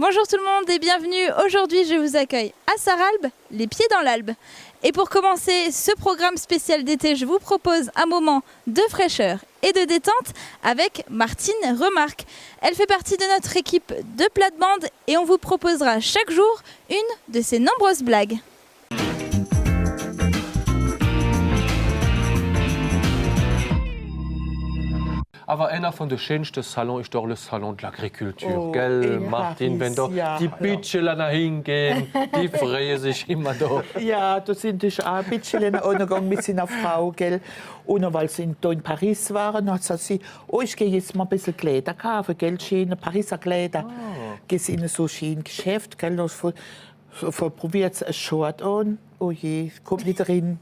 Bonjour tout le monde et bienvenue. Aujourd'hui, je vous accueille à Sarralbe, les pieds dans l'Albe. Et pour commencer ce programme spécial d'été, je vous propose un moment de fraîcheur et de détente avec Martine Remarque. Elle fait partie de notre équipe de plate-bande et on vous proposera chaque jour une de ses nombreuses blagues. Aber einer von den schönsten Salons ist doch der Salon de l'Agriculture, gell, Martin? Wenn da die Bitschelner hingehen, die freuen sich immer da. Ja, da sind ich auch ein bisschen angegangen mit seiner Frau, gell. Und weil sie da in Paris waren, hat sie gesagt, oh, ich gehe jetzt mal ein bisschen Kleider kaufen, gell, schöne Pariser Kleider. Gehen sie in so schönes Geschäft, gell, probiert ein Short an, oh je, kommt nicht rein.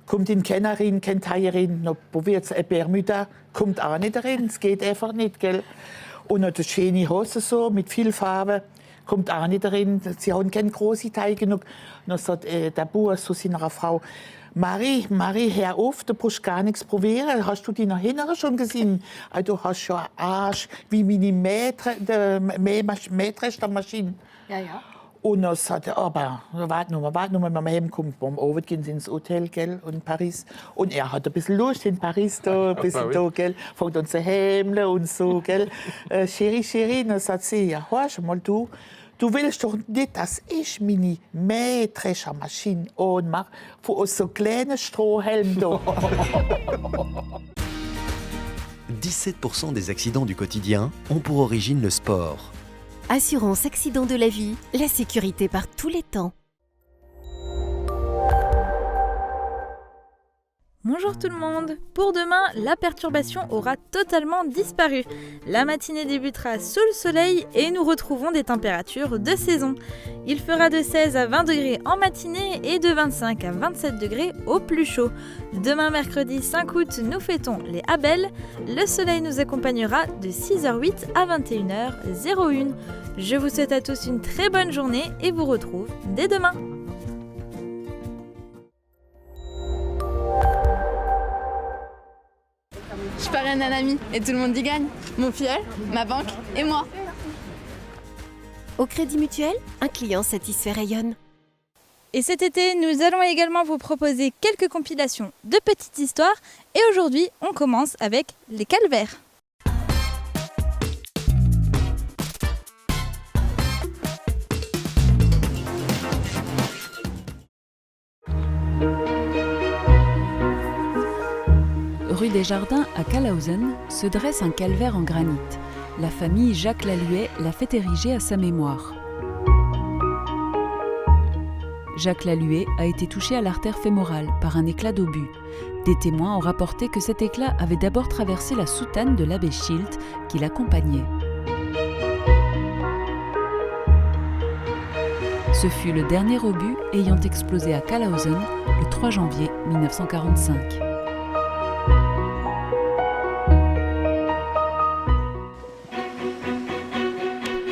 Kommt in Kennerin, kennt Haierin, noch probiert es ein Bermuda, kommt auch nicht rein, es geht einfach nicht, gell. Und noch eine schöne Hose so, mit viel Farbe, kommt auch nicht rein, sie haben keine große Teile genug. Und dann sagt der Bauer zu seiner Frau, Marie, hör auf, du brauchst gar nichts probieren, hast du die nach hinten schon gesehen? Du hast schon einen Arsch, wie meine Mähdreschtermaschine. Ja, ja. Und dann sagt er, aber warte nur, wenn wir heimkommen. Beim Abend gehen sie ins Hotel, gell, in Paris. Und er hat ein bisschen Lust in Paris, da, ein bisschen da, gell. Fängt an zu hämmeln und so, gell. Chérie, dann sagt sie, ja, hörst mal, du willst doch nicht, dass ich meine Mähdreschermaschine anmache, von so kleinen Strohhelmen da. 17% des accidents du quotidien ont pour origine le sport. Assurance accident de la vie, la sécurité par tous les temps. Bonjour tout le monde. Pour demain, la perturbation aura totalement disparu. La matinée débutera sous le soleil et nous retrouvons des températures de saison. Il fera de 16 à 20 degrés en matinée et de 25 à 27 degrés au plus chaud. Demain mercredi 5 août, nous fêtons les Abel. Le soleil nous accompagnera de 6h08 à 21h01. Je vous souhaite à tous une très bonne journée et vous retrouve dès demain. Je parraine un ami et tout le monde y gagne. Mon filleul, ma banque et moi. Au Crédit Mutuel, un client satisfait rayonne. Et cet été, nous allons également vous proposer quelques compilations de petites histoires. Et aujourd'hui, on commence avec les calvaires. Rue des Jardins à Kalausen se dresse un calvaire en granit. La famille Jacques Laluet l'a fait ériger à sa mémoire. Jacques Laluet a été touché à l'artère fémorale par un éclat d'obus. Des témoins ont rapporté que cet éclat avait d'abord traversé la soutane de l'abbé Schild qui l'accompagnait. Ce fut le dernier obus ayant explosé à Kalausen le 3 janvier 1945.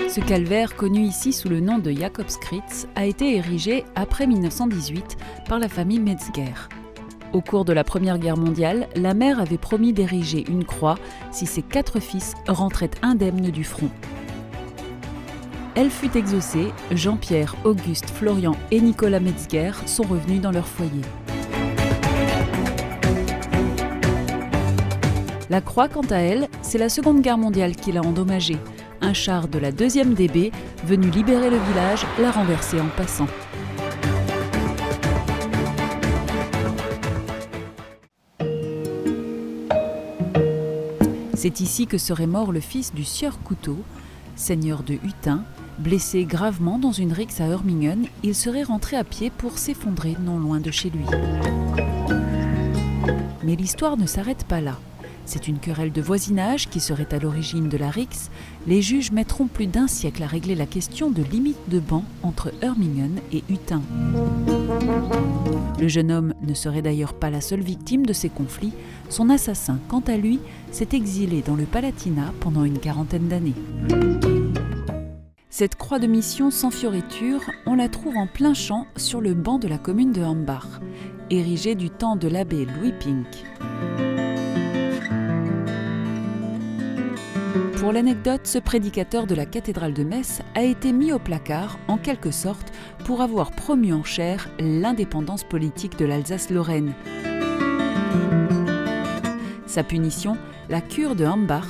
Ce calvaire, connu ici sous le nom de Jakobskreuz, a été érigé après 1918 par la famille Metzger. Au cours de la Première Guerre mondiale, la mère avait promis d'ériger une croix si ses 4 fils rentraient indemnes du front. Elle fut exaucée, Jean-Pierre, Auguste, Florian et Nicolas Metzger sont revenus dans leur foyer. La croix, quant à elle, c'est la Seconde Guerre mondiale qui l'a endommagée. Un char de la 2e DB, venu libérer le village, l'a renversé en passant. C'est ici que serait mort le fils du sieur Couteau, seigneur de Hutin. Blessé gravement dans une rixe à Hörmingen, il serait rentré à pied pour s'effondrer non loin de chez lui. Mais l'histoire ne s'arrête pas là. C'est une querelle de voisinage qui serait à l'origine de la rixe. Les juges mettront plus d'1 siècle à régler la question de limite de ban entre Hörmingen et Hutin. Le jeune homme ne serait d'ailleurs pas la seule victime de ces conflits. Son assassin, quant à lui, s'est exilé dans le Palatinat pendant une 40aine d'années. Cette croix de mission sans fioriture, on la trouve en plein champ sur le banc de la commune de Hambach, érigée du temps de l'abbé Louis Pink. Pour l'anecdote, ce prédicateur de la cathédrale de Metz a été mis au placard, en quelque sorte, pour avoir promu en chair l'indépendance politique de l'Alsace-Lorraine. Sa punition, la cure de Hambach,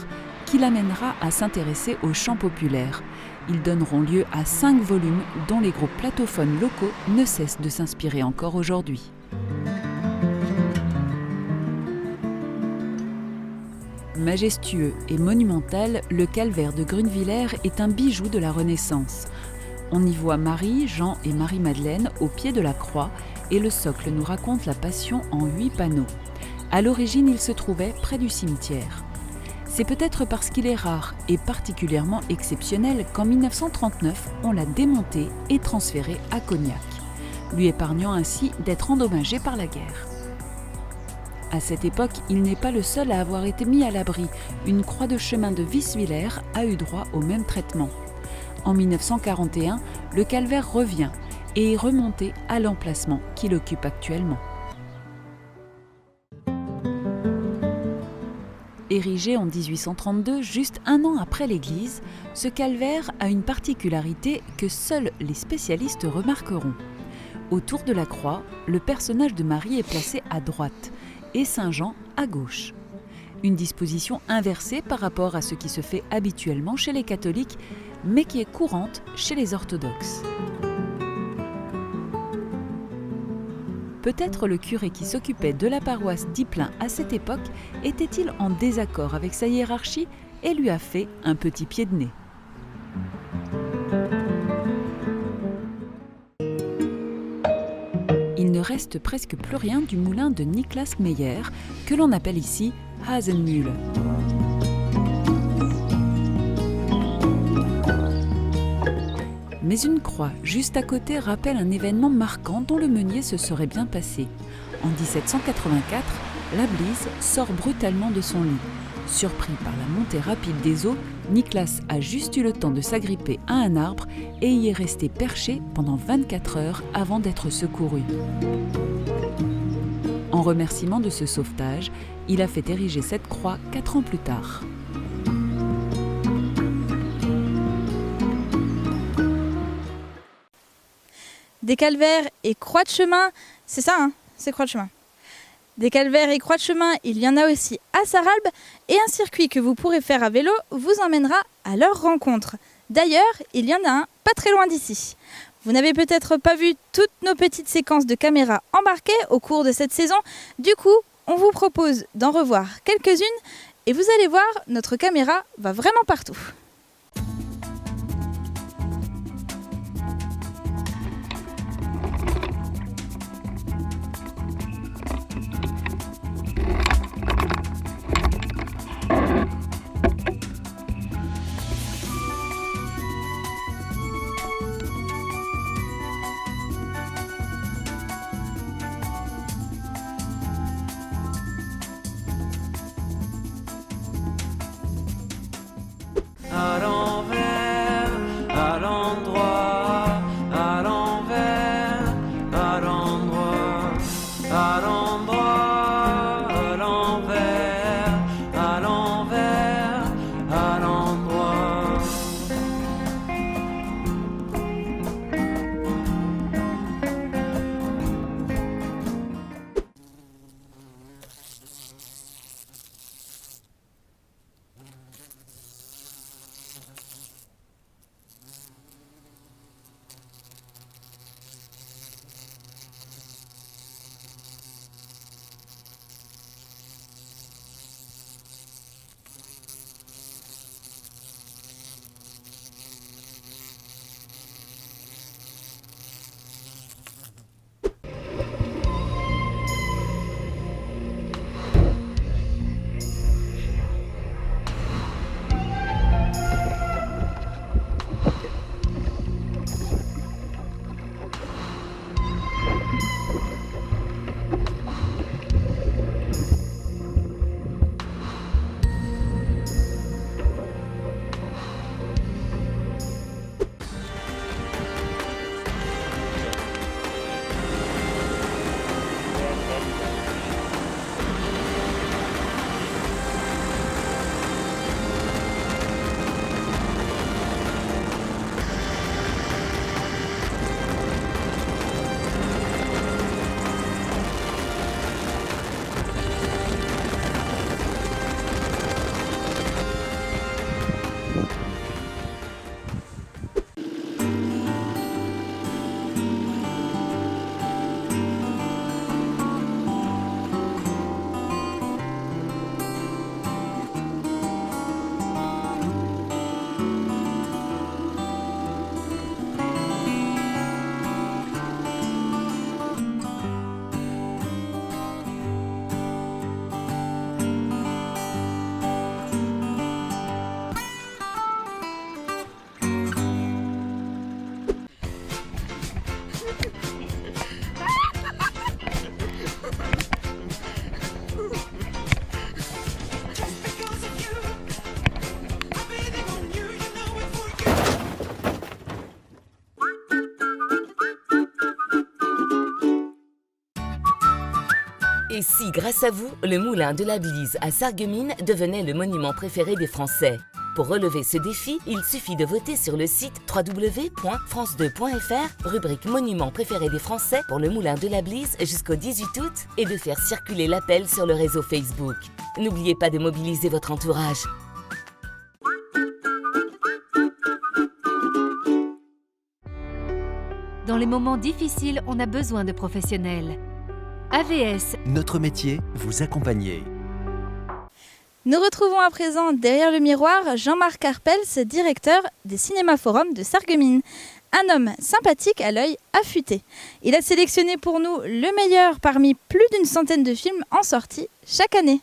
qui l'amènera à s'intéresser aux chants populaires. Ils donneront lieu à 5 volumes dont les groupes plattophones locaux ne cessent de s'inspirer encore aujourd'hui. Majestueux et monumental, le calvaire de Grunewiller est un bijou de la Renaissance. On y voit Marie, Jean et Marie-Madeleine au pied de la croix et le socle nous raconte la Passion en 8 panneaux. À l'origine, il se trouvait près du cimetière. C'est peut-être parce qu'il est rare et particulièrement exceptionnel qu'en 1939, on l'a démonté et transféré à Cognac, lui épargnant ainsi d'être endommagé par la guerre. À cette époque, il n'est pas le seul à avoir été mis à l'abri. Une croix de chemin de Wieswiller a eu droit au même traitement. En 1941, le calvaire revient et est remonté à l'emplacement qu'il occupe actuellement. Érigé en 1832, juste un an après l'église, ce calvaire a une particularité que seuls les spécialistes remarqueront. Autour de la croix, le personnage de Marie est placé à droite et Saint Jean à gauche. Une disposition inversée par rapport à ce qui se fait habituellement chez les catholiques, mais qui est courante chez les orthodoxes. Peut-être le curé qui s'occupait de la paroisse d'Ypelin à cette époque était-il en désaccord avec sa hiérarchie et lui a fait un petit pied de nez. Il ne reste presque plus rien du moulin de Niklas Meyer, que l'on appelle ici Hasenmühle. Mais une croix juste à côté rappelle un événement marquant dont le meunier se serait bien passé. En 1784, la Blise sort brutalement de son lit. Surpris par la montée rapide des eaux, Niklas a juste eu le temps de s'agripper à un arbre et y est resté perché pendant 24 heures avant d'être secouru. En remerciement de ce sauvetage, il a fait ériger cette croix 4 ans plus tard. Des calvaires et croix de chemin, c'est ça, hein, c'est croix de chemin. Des calvaires et croix de chemin, il y en a aussi à Sarralbe et un circuit que vous pourrez faire à vélo vous emmènera à leur rencontre. D'ailleurs, il y en a un pas très loin d'ici. Vous n'avez peut-être pas vu toutes nos petites séquences de caméras embarquées au cours de cette saison. Du coup, on vous propose d'en revoir quelques-unes et vous allez voir, notre caméra va vraiment partout. À l'envers, à l'endroit, à l'envers, à l'endroit, à l'endroit, à l'envers, à l'envers, à l'endroit. Et si, grâce à vous, le moulin de la Blise à Sarreguemines devenait le monument préféré des Français? Pour relever ce défi, il suffit de voter sur le site www.france2.fr, rubrique Monument préféré des Français pour le moulin de la Blise jusqu'au 18 août et de faire circuler l'appel sur le réseau Facebook. N'oubliez pas de mobiliser votre entourage. Dans les moments difficiles, on a besoin de professionnels. AVS. Notre métier, vous accompagner. Nous retrouvons à présent derrière le miroir Jean-Marc Carpels, directeur des Cinéma Forum de Sarreguemines. Un homme sympathique à l'œil affûté. Il a sélectionné pour nous le meilleur parmi plus d'une centaine de films en sortie chaque année.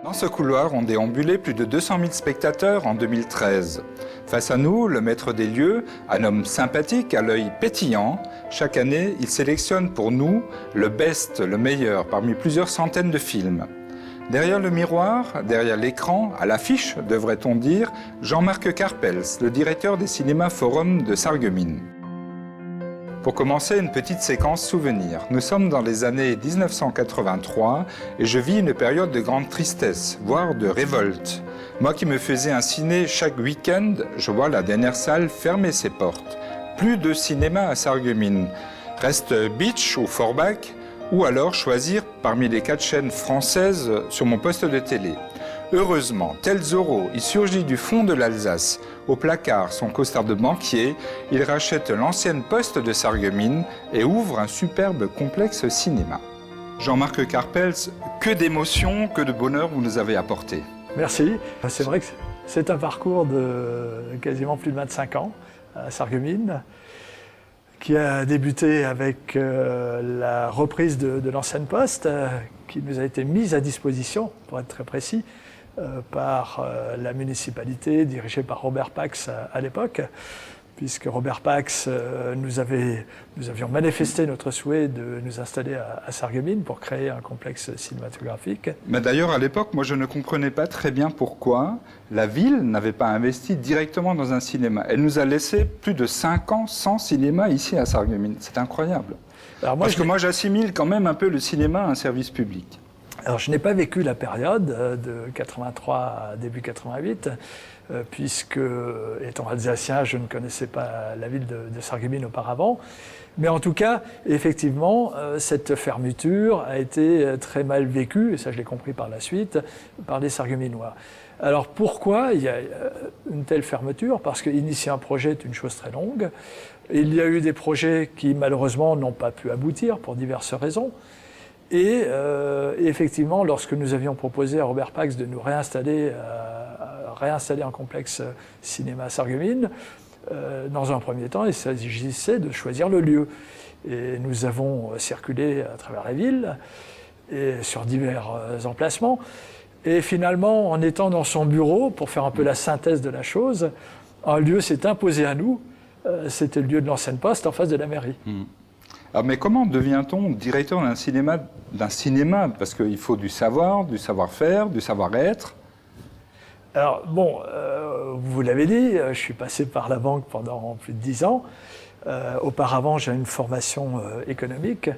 Dans ce couloir ont déambulé plus de 200 000 spectateurs en 2013. Face à nous, le maître des lieux, un homme sympathique à l'œil pétillant. Chaque année, il sélectionne pour nous le best, le meilleur, parmi plusieurs centaines de films. Derrière le miroir, derrière l'écran, à l'affiche, devrait-on dire, Jean-Marc Carpels, le directeur des Cinéma Forum de Sarreguemines. Pour commencer, une petite séquence souvenir. Nous sommes dans les années 1983 et je vis une période de grande tristesse, voire de révolte. Moi qui me faisais un ciné chaque week-end, je vois la dernière salle fermer ses portes. Plus de cinéma à Sarreguemines. Reste Beach ou Forbach, ou alors choisir parmi les 4 chaînes françaises sur mon poste de télé. Heureusement, tel Zorro, il surgit du fond de l'Alsace. Au placard, son costard de banquier, il rachète l'ancienne poste de Sarreguemines et ouvre un superbe complexe cinéma. Jean-Marc Carpels, que d'émotions, que de bonheur vous nous avez apporté. Merci. C'est vrai que c'est un parcours de quasiment plus de 25 ans à Sarreguemines, qui a débuté avec la reprise de l'ancienne poste, qui nous a été mise à disposition, pour être très précis, par la municipalité dirigée par Robert Pax à l'époque, puisque Robert Pax, nous avions manifesté notre souhait de nous installer à Sarreguemines pour créer un complexe cinématographique. Mais d'ailleurs, à l'époque, moi je ne comprenais pas très bien pourquoi la ville n'avait pas investi directement dans un cinéma. Elle nous a laissé plus de 5 ans sans cinéma ici à Sarreguemines. C'est incroyable. Alors moi, moi j'assimile quand même un peu le cinéma à un service public. Alors je n'ai pas vécu la période de 83 à début 88, puisque, étant alsacien, je ne connaissais pas la ville de Sarreguemines auparavant. Mais en tout cas, effectivement, cette fermeture a été très mal vécue, et ça je l'ai compris par la suite, par les Sarregueminois. Alors pourquoi il y a une telle fermeture? Parce qu'initier un projet est une chose très longue. Il y a eu des projets qui malheureusement n'ont pas pu aboutir pour diverses raisons. Et effectivement, lorsque nous avions proposé à Robert Pax de nous réinstaller un complexe cinéma à Sarreguemines, dans un premier temps, il s'agissait de choisir le lieu. Et nous avons circulé à travers la ville et sur divers emplacements. Et finalement, en étant dans son bureau, pour faire un peu la synthèse de la chose, un lieu s'est imposé à nous. C'était le lieu de l'ancienne poste en face de la mairie. Alors, mais comment devient-on directeur d'un cinéma? Parce qu'il faut du savoir, du savoir-faire, du savoir-être. Alors bon, vous l'avez dit, je suis passé par la banque pendant plus de 10 ans. Auparavant, j'ai une formation économique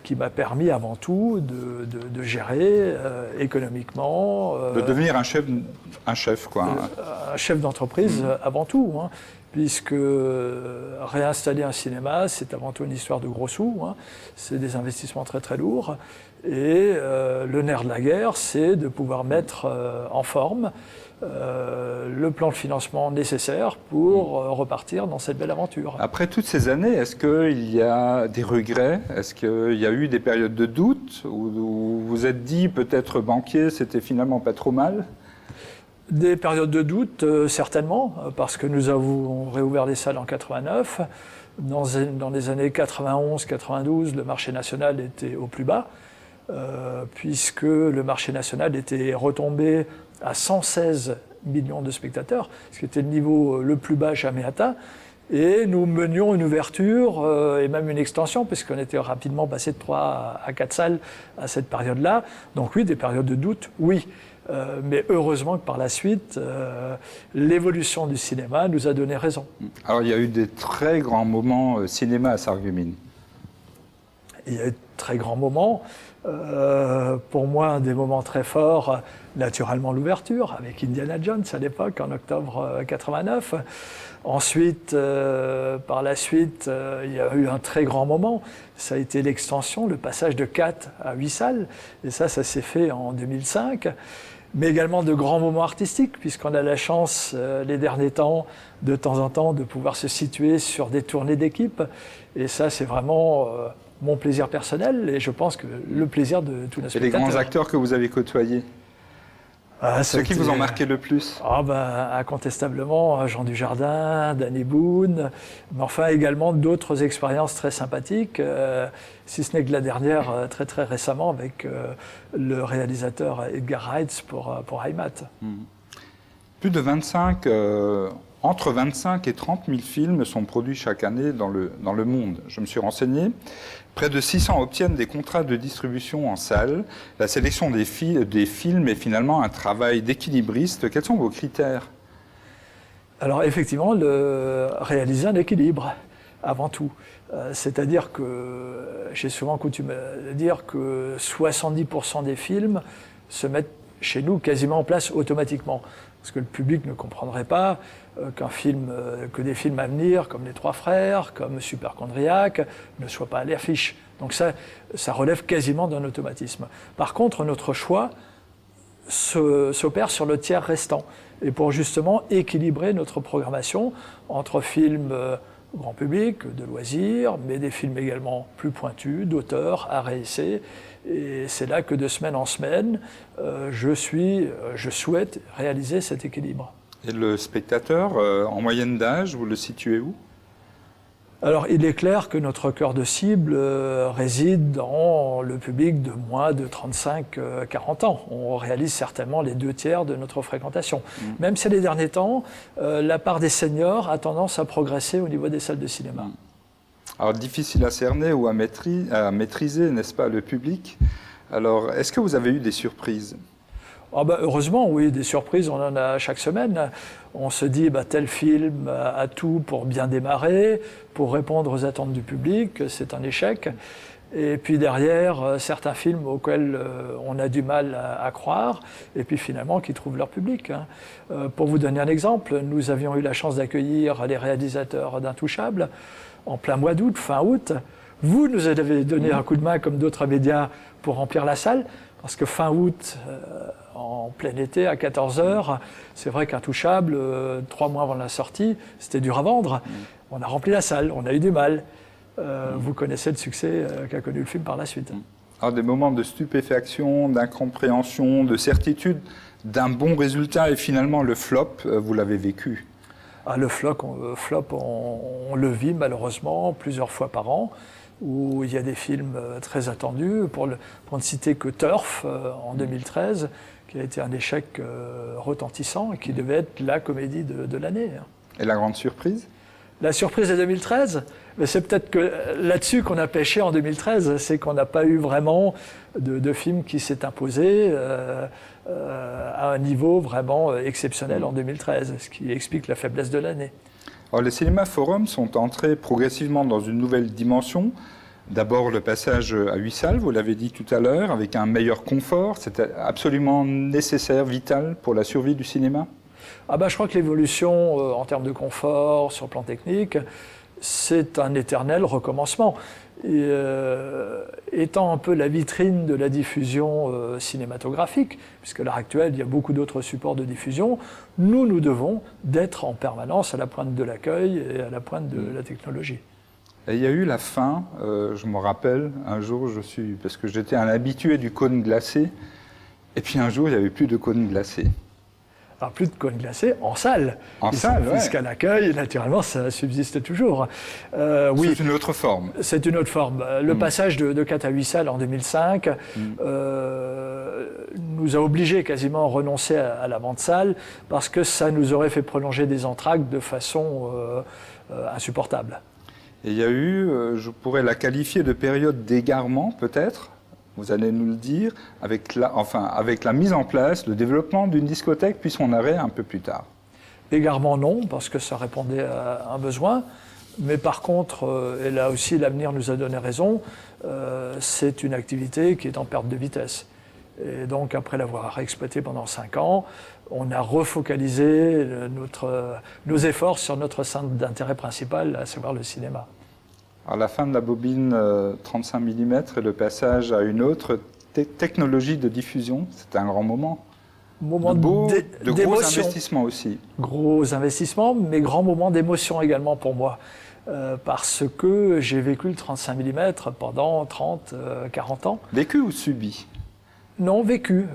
qui m'a permis avant tout de gérer économiquement. De devenir un chef quoi. Un chef d'entreprise avant tout. Hein. Puisque réinstaller un cinéma, c'est avant tout une histoire de gros sous, hein. C'est des investissements très très lourds, et le nerf de la guerre, c'est de pouvoir mettre en forme le plan de financement nécessaire pour repartir dans cette belle aventure. Après toutes ces années, est-ce qu'il y a des regrets? Est-ce qu'il y a eu des périodes de doute où vous vous êtes dit peut-être banquier, c'était finalement pas trop mal? Des périodes de doute, certainement, parce que nous avons réouvert les salles en 89. Dans les années 91-92, le marché national était au plus bas, puisque le marché national était retombé à 116 millions de spectateurs, ce qui était le niveau le plus bas jamais atteint. Et nous menions une ouverture et même une extension, puisqu'on était rapidement passé de 3 à 4 salles à cette période-là. Donc oui, des périodes de doute, oui. Mais heureusement que par la suite, l'évolution du cinéma nous a donné raison. Alors il y a eu des très grands moments cinéma à Sarreguemines. Il y a eu de très grands moments. Pour moi, un des moments très forts, naturellement l'ouverture, avec Indiana Jones à l'époque, en octobre 89. Ensuite, par la suite, il y a eu un très grand moment. Ça a été l'extension, le passage de 4 à 8 salles. Et ça s'est fait en 2005. Mais également de grands moments artistiques, puisqu'on a la chance, les derniers temps, de temps en temps, de pouvoir se situer sur des tournées d'équipe. Et ça, c'est vraiment mon plaisir personnel, et je pense que le plaisir de tous nos spectateurs. Et les grands acteurs que vous avez côtoyés, ceux qui vous ont marqué le plus? Incontestablement, Jean Dujardin, Danny Boone, mais enfin également d'autres expériences très sympathiques, si ce n'est que la dernière très très récemment avec le réalisateur Edgar Reitz pour IMAT. Plus de 25, entre 25 et 30 000 films sont produits chaque année dans le monde. Je me suis renseigné. Près de 600 obtiennent des contrats de distribution en salle. La sélection des films est finalement un travail d'équilibriste. Quels sont vos critères? Alors effectivement, réaliser un équilibre, avant tout. C'est-à-dire que j'ai souvent coutume de dire que 70% des films se mettent chez nous quasiment en place automatiquement. Parce que le public ne comprendrait pas que des films à venir, comme Les Trois Frères, comme Superchondriac, ne soient pas à l'affiche. Donc ça relève quasiment d'un automatisme. Par contre, notre choix s'opère sur le tiers restant. Et pour justement équilibrer notre programmation entre films grand public, de loisirs, mais des films également plus pointus, d'auteurs, arts et essais. Et c'est là que de semaine en semaine, je souhaite réaliser cet équilibre. Et le spectateur, en moyenne d'âge, vous le situez où? Alors, il est clair que notre cœur de cible réside dans le public de moins de 35-40 ans. On réalise certainement les 2/3 de notre fréquentation. Même si les derniers temps, la part des seniors a tendance à progresser au niveau des salles de cinéma. Alors, difficile à cerner ou à maîtriser, n'est-ce pas, le public. Alors, est-ce que vous avez eu des surprises? Heureusement, oui, des surprises, on en a chaque semaine. On se dit, tel film a tout pour bien démarrer, pour répondre aux attentes du public, c'est un échec. Et puis derrière, certains films auxquels on a du mal à croire, et puis finalement qui trouvent leur public. Pour vous donner un exemple, nous avions eu la chance d'accueillir les réalisateurs d'Intouchables en plein mois d'août, fin août. Vous nous avez donné un coup de main, comme d'autres médias, pour remplir la salle, parce que fin août, en plein été, à 14h, c'est vrai qu'Intouchable, 3 mois avant la sortie, c'était dur à vendre. On a rempli la salle, on a eu du mal. Vous connaissez le succès qu'a connu le film par la suite. Alors, des moments de stupéfaction, d'incompréhension, de certitude d'un bon résultat et finalement le flop, vous l'avez vécu? Le flop, on le vit malheureusement plusieurs fois par an, où il y a des films très attendus, pour ne citer que Turf en 2013, qui a été un échec retentissant et qui devait être la comédie de l'année. Et la grande surprise? La surprise de 2013, c'est peut-être que là-dessus qu'on a pêché en 2013, c'est qu'on n'a pas eu vraiment de film qui s'est imposé à un niveau vraiment exceptionnel en 2013, ce qui explique la faiblesse de l'année. Alors, les cinémas forums sont entrés progressivement dans une nouvelle dimension. D'abord, le passage à 8 salles, vous l'avez dit tout à l'heure, avec un meilleur confort. C'était absolument nécessaire, vital pour la survie du cinéma? Je crois que l'évolution en termes de confort, sur le plan technique, c'est un éternel recommencement. Et, étant un peu la vitrine de la diffusion cinématographique, puisque à l'heure actuelle, il y a beaucoup d'autres supports de diffusion, nous devons d'être en permanence à la pointe de l'accueil et à la pointe de la technologie. Et il y a eu la fin, je me rappelle, un jour, parce que j'étais un habitué du cône glacé, et puis un jour, il n'y avait plus de cône glacé. Alors, plus de cône glacé en salle. En salle, oui. Puisqu'à l'accueil, naturellement, ça subsiste toujours. Oui. C'est une autre forme. C'est une autre forme. Le passage de 4 à 8 salles en 2005 nous a obligés quasiment à renoncer à la vente salle, parce que ça nous aurait fait prolonger des entr'actes de façon insupportable. Et il y a eu, je pourrais la qualifier de période d'égarement peut-être, vous allez nous le dire, avec la mise en place, le développement d'une discothèque, puis son arrêt un peu plus tard. Égarement non, parce que ça répondait à un besoin. Mais par contre, et là aussi l'avenir nous a donné raison, c'est une activité qui est en perte de vitesse. Et donc après l'avoir exploitée pendant 5 ans, on a refocalisé nos efforts sur notre centre d'intérêt principal, à savoir le cinéma. Alors la fin de la bobine 35 mm et le passage à une autre technologie de diffusion, c'était un grand moment. De gros investissements aussi. Gros investissements, mais grand moment d'émotion également pour moi. Parce que j'ai vécu le 35 mm pendant 30, 40 ans. Vécu ou subi ? Non, vécu,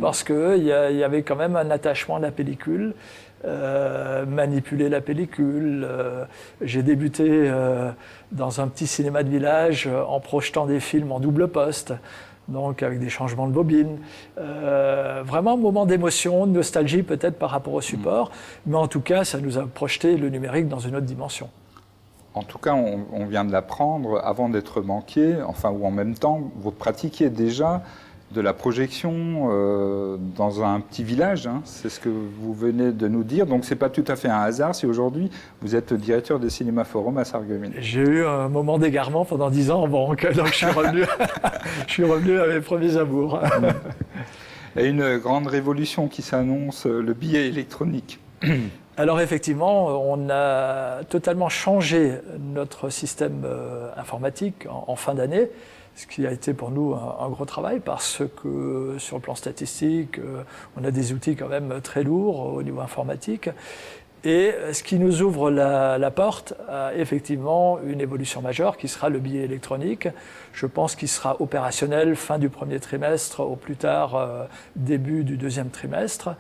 parce qu'il y avait quand même un attachement à la pellicule, manipuler la pellicule. J'ai débuté dans un petit cinéma de village en projetant des films en double poste, donc avec des changements de bobine. Vraiment un moment d'émotion, de nostalgie peut-être par rapport au support, mais en tout cas, ça nous a projeté le numérique dans une autre dimension. En tout cas, on vient de l'apprendre avant d'être banquier, ou en même temps, vous pratiquiez déjà de la projection dans un petit village, hein. C'est ce que vous venez de nous dire. Donc c'est pas tout à fait un hasard si aujourd'hui vous êtes directeur des Cinéma Forum à Sarreguemines. J'ai eu un moment d'égarement pendant 10 ans en banque, donc je suis revenu à mes premiers amours. Et une grande révolution qui s'annonce, le billet électronique. Alors effectivement, on a totalement changé notre système informatique en fin d'année, ce qui a été pour nous un gros travail parce que sur le plan statistique, on a des outils quand même très lourds au niveau informatique. Et ce qui nous ouvre la porte à effectivement une évolution majeure qui sera le billet électronique. Je pense qu'il sera opérationnel fin du premier trimestre, au plus tard début du deuxième trimestre.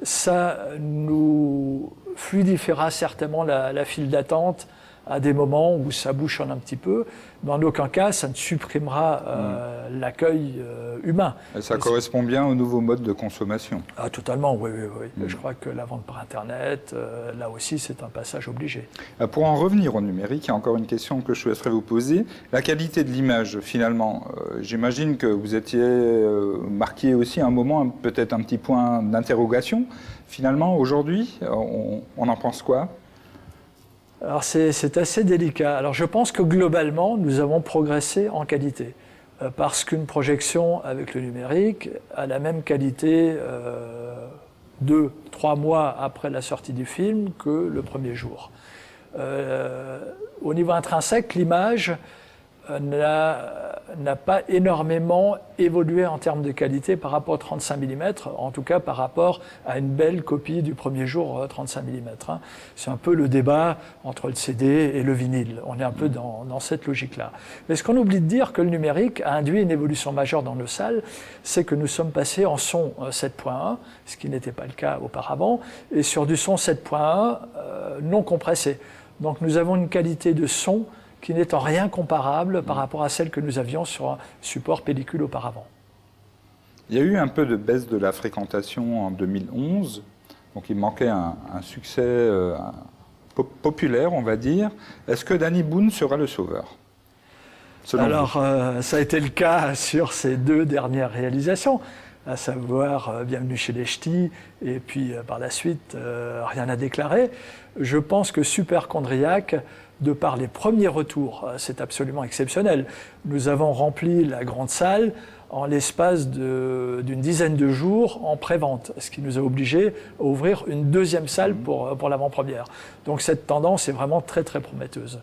Ça nous fluidifiera certainement la file d'attente à des moments où ça bouchonne un petit peu, mais en aucun cas, ça ne supprimera l'accueil humain. Et ça correspond bien au nouveau mode de consommation. Ah, totalement, oui. Je crois que la vente par Internet, là aussi, c'est un passage obligé. Pour en revenir au numérique, il y a encore une question que je souhaiterais vous poser. La qualité de l'image, finalement, j'imagine que vous étiez marqué aussi à un moment, peut-être un petit point d'interrogation. Finalement, aujourd'hui, on en pense quoi ? Alors c'est assez délicat. Alors je pense que globalement, nous avons progressé en qualité. Parce qu'une projection avec le numérique a la même qualité 2-3 mois après la sortie du film que le premier jour. Au niveau intrinsèque, l'image n'a pas énormément évolué en termes de qualité par rapport au 35 mm, en tout cas par rapport à une belle copie du premier jour 35 mm. Hein. C'est un peu le débat entre le CD et le vinyle. On est un peu dans cette logique-là. Mais ce qu'on oublie de dire que le numérique a induit une évolution majeure dans nos salles, c'est que nous sommes passés en son 7.1, ce qui n'était pas le cas auparavant, et sur du son 7.1 non compressé. Donc nous avons une qualité de son qui n'est en rien comparable par rapport à celle que nous avions sur un support pellicule auparavant. Il y a eu un peu de baisse de la fréquentation en 2011, donc il manquait un succès populaire, on va dire. Est-ce que Danny Boone sera le sauveur ? Alors, ça a été le cas sur ces 2 dernières réalisations, à savoir Bienvenue chez les Ch'tis, et puis par la suite, Rien à déclarer. Je pense que Superchondriac, de par les premiers retours, c'est absolument exceptionnel. Nous avons rempli la grande salle en l'espace d'une dizaine de jours en pré-vente, ce qui nous a obligés à ouvrir une deuxième salle pour l'avant-première. Donc cette tendance est vraiment très très prometteuse.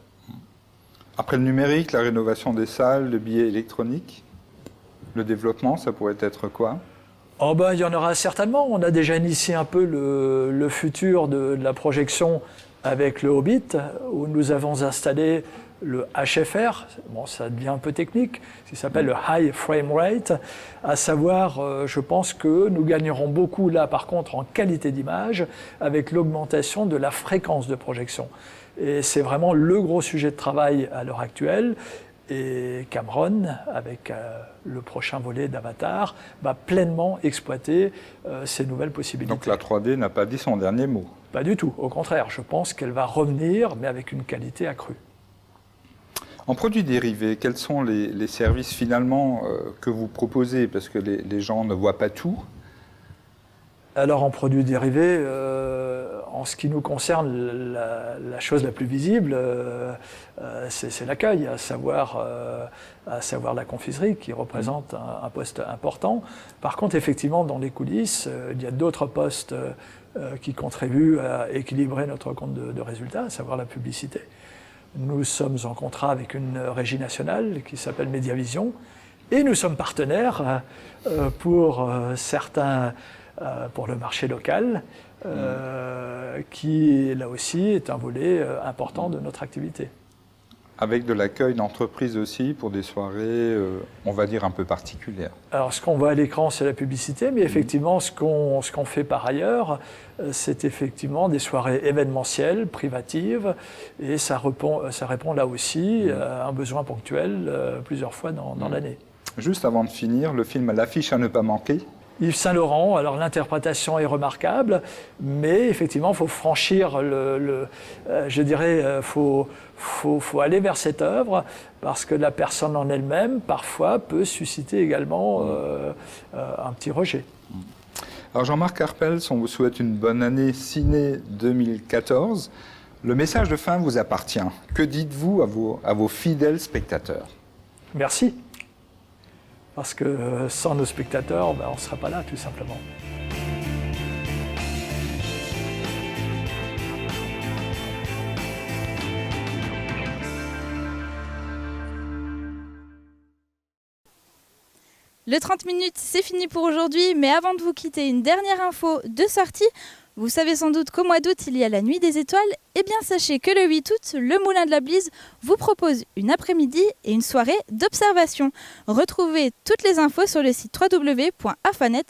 Après le numérique, la rénovation des salles, le billet électronique, le développement, ça pourrait être quoi ? Oh ben, il y en aura certainement. On a déjà initié un peu le futur de la projection avec le Hobbit, où nous avons installé le HFR, bon, ça devient un peu technique, qui s'appelle le High Frame Rate, à savoir, je pense que nous gagnerons beaucoup là, par contre, en qualité d'image, avec l'augmentation de la fréquence de projection. Et c'est vraiment le gros sujet de travail à l'heure actuelle. Et Cameron, avec le prochain volet d'Avatar, va pleinement exploiter ces nouvelles possibilités. Donc la 3D n'a pas dit son dernier mot? Pas du tout, au contraire, je pense qu'elle va revenir, mais avec une qualité accrue. En produits dérivés, quels sont les services finalement que vous proposez? Parce que les gens ne voient pas tout. Alors en produits dérivés, en ce qui nous concerne, la chose la plus visible, c'est l'accueil, à savoir la confiserie qui représente un poste important. Par contre, effectivement, dans les coulisses, il y a d'autres postes qui contribuent à équilibrer notre compte de résultats, à savoir la publicité. Nous sommes en contrat avec une régie nationale qui s'appelle Mediavision et nous sommes partenaires pour certains... pour le marché local, qui là aussi est un volet important de notre activité. Avec de l'accueil d'entreprises aussi pour des soirées, on va dire, un peu particulières. Alors ce qu'on voit à l'écran, c'est la publicité, mais effectivement, ce qu'on fait par ailleurs, c'est effectivement des soirées événementielles, privatives, et ça répond là aussi à un besoin ponctuel plusieurs fois dans l'année. Juste avant de finir, le film L'affiche à ne pas manquer. Yves Saint-Laurent, alors l'interprétation est remarquable, mais effectivement, il faut franchir je dirais, faut aller vers cette œuvre, parce que la personne en elle-même, parfois, peut susciter également un petit rejet. Alors Jean-Marc Arpels, on vous souhaite une bonne année ciné 2014. Le message de fin vous appartient. Que dites-vous à vos fidèles spectateurs? Merci. Parce que sans nos spectateurs, on ne serait pas là, tout simplement. Le 30 minutes, c'est fini pour aujourd'hui, mais avant de vous quitter, une dernière info de sortie. Vous savez sans doute qu'au mois d'août, il y a la Nuit des Étoiles. Eh bien, sachez que le 8 août, le Moulin de la Blise vous propose une après-midi et une soirée d'observation. Retrouvez toutes les infos sur le site www.afanet.fr.